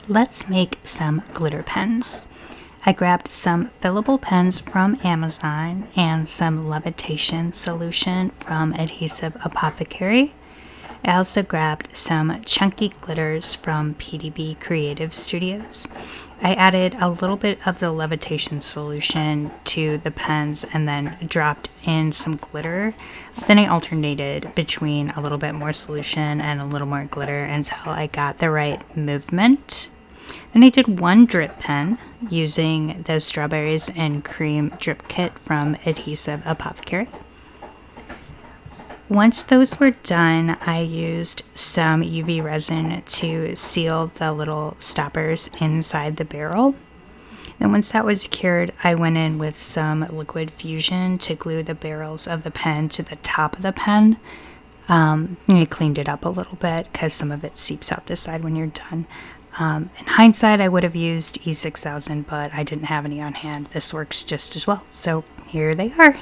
Let's make some glitter pens. I grabbed some fillable pens from Amazon and some levitation solution from Adhesive Apothecary. I also grabbed some chunky glitters from PDB Creative Studios. I added a little bit of the levitation solution to the pens and then dropped in some glitter. Then I alternated between a little bit more solution and a little more glitter until I got the right movement. Then I did one drip pen using the Strawberries and Cream drip kit from Adhesive Apothecary. Once those were done, I used some UV resin to seal the little stoppers inside the barrel. And once that was cured, I went in with some liquid fusion to glue the barrels of the pen to the top of the pen. I cleaned it up a little bit because some of it seeps out this side when you're done. In hindsight, I would have used E6000, but I didn't have any on hand. This works just as well. So here they are.